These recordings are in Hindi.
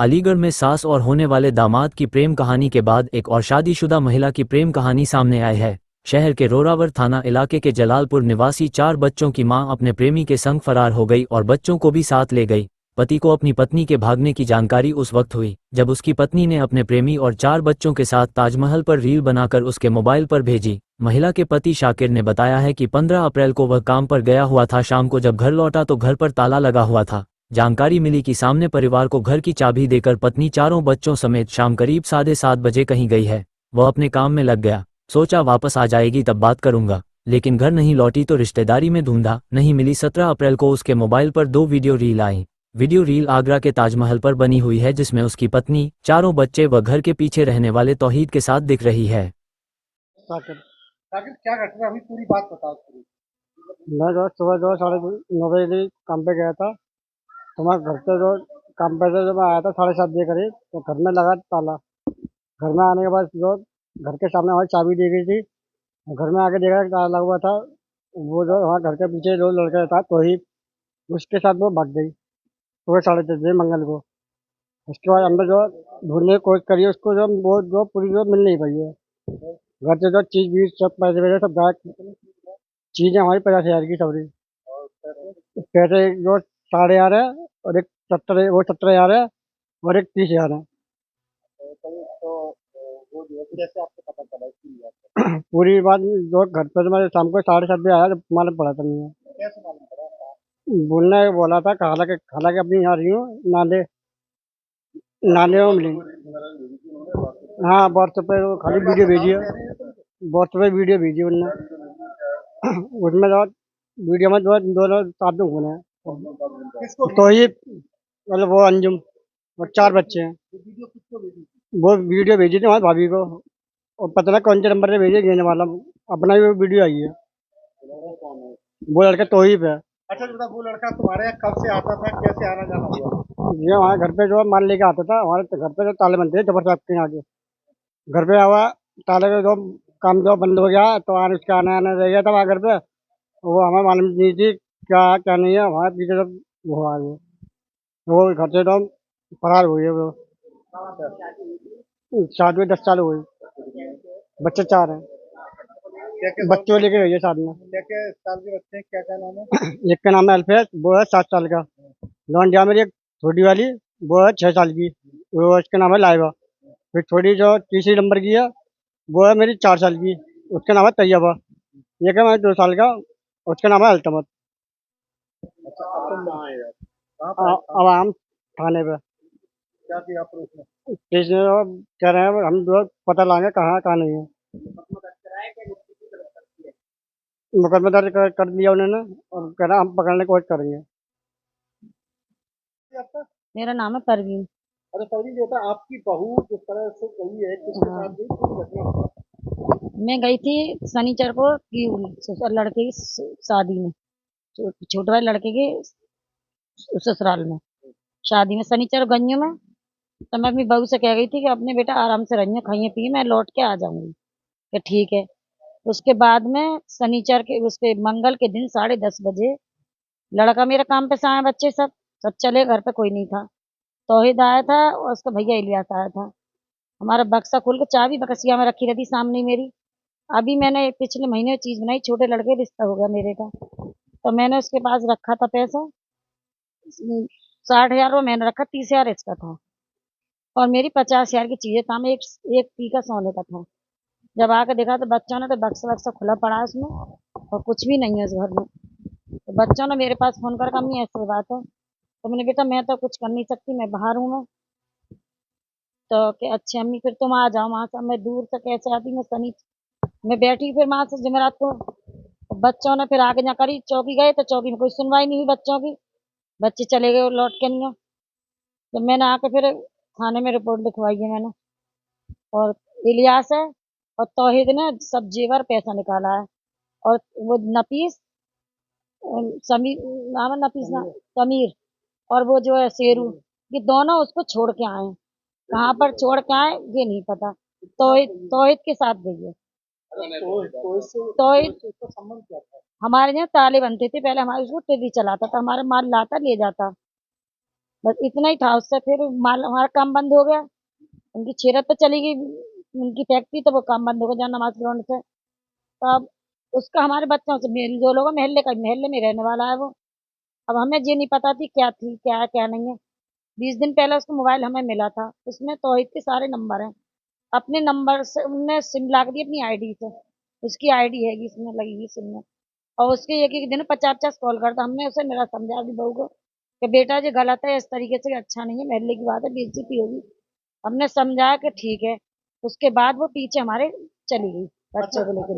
अलीगढ़ में सास और होने वाले दामाद की प्रेम कहानी के बाद एक और शादीशुदा महिला की प्रेम कहानी सामने आई है। शहर के रोरावर थाना इलाके के जलालपुर निवासी 4 बच्चों की मां अपने प्रेमी के संग फरार हो गई और बच्चों को भी साथ ले गई। पति को अपनी पत्नी के भागने की जानकारी उस वक्त हुई जब उसकी पत्नी ने अपने प्रेमी और 4 बच्चों के साथ ताजमहल पर रील बनाकर उसके मोबाइल पर भेजी। महिला के पति शाकिर ने बताया है कि 15 अप्रैल को वह काम पर गया हुआ था। शाम को जब घर लौटा तो घर पर ताला लगा हुआ था। जानकारी मिली कि सामने परिवार को घर की चाबी देकर पत्नी 4 बच्चों समेत शाम करीब 7:30 बजे कहीं गई है। वह अपने काम में लग गया, सोचा वापस आ जाएगी तब बात करूंगा, लेकिन घर नहीं लौटी तो रिश्तेदारी में ढूंढा, नहीं मिली। 17 अप्रैल को उसके मोबाइल पर 2 वीडियो रील आई। वीडियो रील आगरा के ताजमहल पर बनी हुई है जिसमें उसकी पत्नी, 4 बच्चे व घर के पीछे रहने वाले तौहीद के साथ दिख रही है। साकिब साकिब क्या घटना हुई, पूरी बात बताओ पूरी। मैं जो सुबह जो 9:30 काम पे गया था, तो मैं घर से जो काम पे से जब मैं आया था 7:30 बजे करीब, तो घर में लगा ताला। घर में आने के बाद जो घर के सामने हमारी चाबी दी गई थी, घर में आके देखा कि ताला लगा हुआ था। वो जो हमारे घर के पीछे जो लड़का था तो ही उसके साथ वो भाग गई सुबह 10:30 बजे मंगल को। उसके बाद हमने जो ढूंढने की कोशिश करी उसको, जो वो जो पूरी जो मिल नहीं पाई है। घर से जो चीज बीज सब पैसे वैसे सब गायब। चीजें हमारी 50,000 की सब रही। पैसे जो 11,500 है और एक 17,000 है और एक 30,000 है। पूरी बात जो घर पे तो मैं शाम को 7:30 बजे आया जब मालूम पड़ा था नहीं है। बोलने बोला था, हालांकि हालांकि अपनी यहाँ रही हूँ नाले नाले में मिली। हाँ व्हाट्सएप पे वो खाली वीडियो भेजी है। व्हाट्सएप पे वीडियो भेजी है उनने। उसमें जो वीडियो में दो दोनों साथ में घूमे हैं तो ये मतलब वो अंजुम और 4 बच्चे हैं। वो वीडियो भेजी थी हमारी भाभी को, और पता नहीं कौन से नंबर से भेजे घेने वाला। अपना ही वो वीडियो आई है। वो लड़का तोहिब है। अच्छा दादा, वो लड़का तुम्हारे यहाँ कब से आता था, कैसे आना जाना हुआ? ये हमारे घर पे जो माल लेके आता था, हमारे घर पे जो ताले बनते थे जबर साहब के यहाँ के घर पे आवा। ताले का जो काम जो बंद हो गया तो आने उसके आने आने रह गया था वहाँ घर पे। वो हमें मालूम नहीं थी क्या क्या नहीं है। हमारे पीछे सब वो आ गए। वो घर से तो फरार हुई है वो। शादी में 10 साल हुई। बच्चे 4 हैं। बच्चों को लेके गई है साथ में। क्या क्या साल के बच्चे हैं, क्या क्या नाम है? एक का नाम है अल्फेज, वो है 7 साल का। लौंडिया मेरी एक छोटी वाली, वो है 6 साल की, वो उसका नाम है लाइबा। फिर छोटी जो तीसरी नंबर की है, वो है मेरी 4 साल की, उसका नाम है तैयबा। एक है मैं 2 साल का, उसका नाम है अल्तमत। आवाम थाने पे क्या किया आपने उसमें? स्टेशन कह रहे हैं हम लोग पता लाएंगे कहाँ है, कहाँ नहीं है। मुकदमा दर्ज कर दिया उन्होंने और कह रहा हम पकड़ने की कोशिश करेंगे। मेरा नाम है परवीन। अच्छा सॉरी बेटा, आपकी बहू जिस तरह से गई है किसके हाँ, साथ गई, पूरी घटना बताओ। मैं गई थी शनिचर को कि लड़के की शादी में, छोटे वाले लड़के के ससुराल में शादी में शनिचर गई हूँ मैं। तो मैं अपनी बहू से कह गई थी कि अपने बेटा आराम से रहिए, खाइए पिए, मैं लौट के आ जाऊंगी। कि ठीक है। उसके बाद में शनिचर के उसके मंगल के दिन 10:30 बजे लड़का मेरे काम पे से आए, बच्चे सब सब चले, घर पे कोई नहीं था। तौहीद आया था और उसका भैया इलियास आया था। हमारा बक्सा खोल के चाबी बकसिया में रखी रहती सामने मेरी। अभी मैंने पिछले महीने चीज बनाई, छोटे लड़के रिश्ता हो गया मेरे का, तो मैंने उसके पास रखा था पैसा। 60,000 वो मैंने रखा, 30,000 इसका था और मेरी 50,000 की चीजें था। मैं एक एक टीका सोने का था। जब आके देखा तो बच्चों ने तो बक्सा वक्सा खुला पड़ा है उसमें और कुछ भी नहीं है उस घर में। तो बच्चों ने मेरे पास फोन कर, अम्मी ऐसी बात है। तो मैंने, बेटा मैं तो कुछ कर नहीं सकती, मैं बाहर हूँ मैं। तो कि अच्छा अम्मी फिर तुम आ जाओ वहां से। मैं दूर से कैसे आती, मैं शनि मैं बैठी फिर वहां से जमेरात को। तो बच्चों ने फिर आगे जा करी, चौकी गए तो चौकी में कोई सुनवाई नहीं हुई बच्चों की। बच्चे चले गए लौट के नहीं। जब मैंने आके फिर थाने में रिपोर्ट लिखवाई है मैंने। और इलियास है और तौहीद ने सब जेवर पैसा निकाला है। और वो नफीस, समीर नाम है, नफीस ना, समीर, और वो जो है शेरू, ये दोनों उसको छोड़ के आए हैं। कहाँ पर छोड़ के आए ये नहीं पता। तौहीद तौहीद के साथ गई है। तौहीद इसका संबंध क्या था? हमारे यहाँ ताले बनते थे पहले, हमारे उसको टिर्री चलाता था, हमारा माल लाता ले जाता। बस इतना ही था। उससे फिर माल हमारा काम बंद हो गया। उनकी छेरत पे चली गई उनकी फैक्ट्री, तो वो काम बंद हो गया जहाँ नमाज ग्राउंड से। तो अब उसका हमारे बच्चों से मेल जोल होगा, मोहल्ले में रहने वाला है वो। अब हमें ये नहीं पता थी क्या थी क्या है क्या नहीं है। 20 दिन पहले उसका मोबाइल हमें मिला था, उसमें तौहीद के सारे नंबर हैं। अपने नंबर से उनने सिम ला दी अपनी आईडी से, उसकी आईडी है इसमें लगी हुई सिम में। और उसके एक एक दिन 50-50 कॉल करता। हमने उसे मेरा समझा दी बहू को कि बेटा ये गलत है, इस तरीके से अच्छा नहीं है, महल्ले की बात है, बेइज्जती होगी। हमने समझाया कि ठीक है। उसके बाद वो पीछे हमारे चली गई बच्चों को लेकर।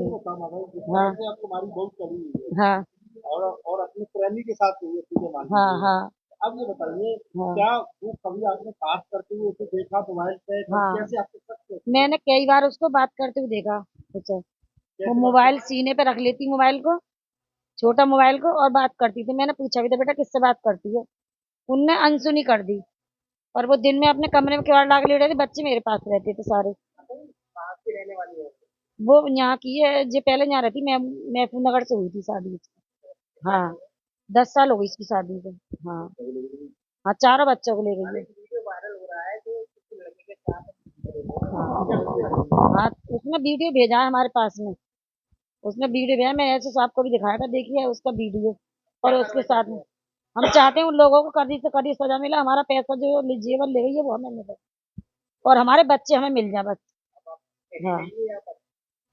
हाँ तुम्हारी बहुत चली हुई है हाँ और अपने प्रेमी के साथ हुई है, तुझे मान हाँ लीजिए। हाँ अब ये बताइए, हाँ क्या वो कभी आपने बात करते हुए उसे देखा मोबाइल पे, हाँ। कैसे आपके साथ कैसे मैंने कई बार उसको बात करते हुए देखा उसे। वो कैसे बात मोबाइल सीने पे रख लेती मोबाइल को, छोटा मोबाइल को, और बात करती थी। मैंने पूछा भी था बेटा किससे बात करती है, उनने अनसुनी कर दी। और वो दिन में अपने कमरे में किवाड़ लगा के लेट रहती, बच्चे मेरे पास रहते थे सारे। कहाँ की रहने वाली है? वो यहाँ की है, जो पहले यहाँ रहती। मैं महफूज नगर से हुई थी शादी इसकी। हाँ 10 साल हो गई इसकी शादी को। हाँ हाँ, चारों बच्चों को ले गई है। वीडियो वायरल हो रहा है जो किसी लड़के के साथ हाँ हाँ, उसने वीडियो भेजा है हमारे पास में। उसने वीडियो भेजा, मैं ऐसे साहब को भी दिखाया था, देखिए उसका वीडियो। और उसके साथ में हम चाहते हैं उन लोगों को कड़ी से कड़ी सजा मिले। हमारा पैसा जो जेवर ले गई है वो हमें मिले, और हमारे बच्चे हमें मिल जाए बस। हाँ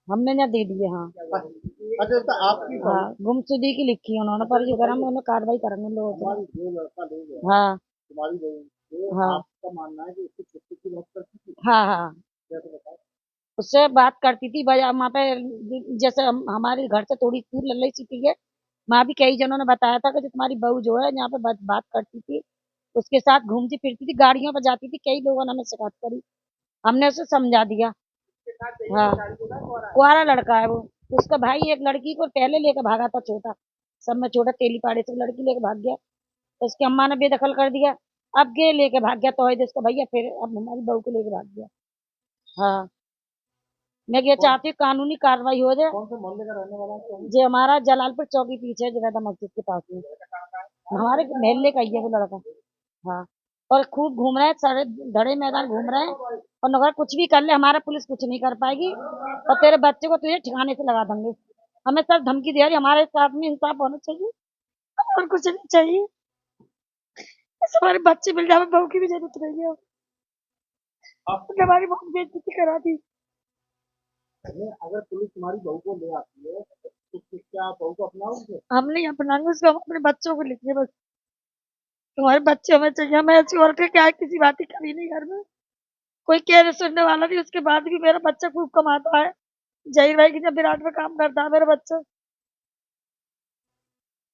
हमने ना दे दिए। हाँ अच्छा तो आपकी हाँ, गुमशुदगी की लिखी है उन्होंने, पर ये हम उन्हें कार्रवाई करेंगे उन लोगों तुम्हारी की। जो लड़का ले गया, हाँ तुम्हारी बहू, वो हाँ आपका मानना है कि उसकी छुट्टी की बात करती थी? हाँ हाँ, कैसे बताओ? उससे बात करती थी भाई। वहाँ पे जैसे हमारे घर से थोड़ी दूर लल्लई सिटी है, वहाँ भी कई जनों ने बताया था कि जो तुम्हारी बहू जो है यहाँ पे बात करती थी, उसके साथ घूमती फिरती थी, गाड़ियों पर जाती थी। कई लोगों ने हमें शिकायत करी, हमने उसे समझा दिया। हाँ कुआरा लड़का है वो। उसका भाई एक लड़की को पहले लेकर भागा था, छोटा सब में छोटा तेलीपाड़े से लड़की लेके भाग गया, तो उसकी अम्मा ने बेदखल कर दिया। अब ये लेके भाग गया तो उसका भैया, फिर अब हमारी बहू को लेके भाग गया। हाँ मैं ये चाहती हूँ कानूनी कार्रवाई हो जाए। कौन से मोहल्ले का रहने वाला है? कौन? जो हमारा जलालपुर चौकी पीछे जुनैदा मस्जिद के पास में, हमारे मोहल्ले का ही है वो लड़का। हाँ और खूब घूम रहा है, सारे धड़े मैदान घूम रहे हैं। और नगर कुछ भी कर ले, हमारा पुलिस कुछ नहीं कर पाएगी। और तेरे बच्चे को तुझे ठिकाने से लगा देंगे। हमें सर धमकी दे रही, हमारे साथ में इंसाफ होना चाहिए और कुछ नहीं चाहिए। बस हमारे बच्चे मिल जाए, हमें बहू की भी जरूरत नहीं है। उसने हमारी बहुत बेइज्जती करा दी। नहीं, अगर पुलिस तुम्हारी बहू को ले आती है तो क्या बहू को अपनाओगे? हम नहीं अपनाएंगे उसको, हम अपने बच्चों को लिखेंगे बस। तुम्हारे बच्चे हमें चाहिए। हमें ऐसी औरतें क्या है, किसी बात की कमी नहीं घर में, कोई कह सुनने वाला नहीं। उसके बाद भी मेरा बच्चा खूब कमाता है, जहीर भाई की जब विराट में काम करता है मेरा बच्चा।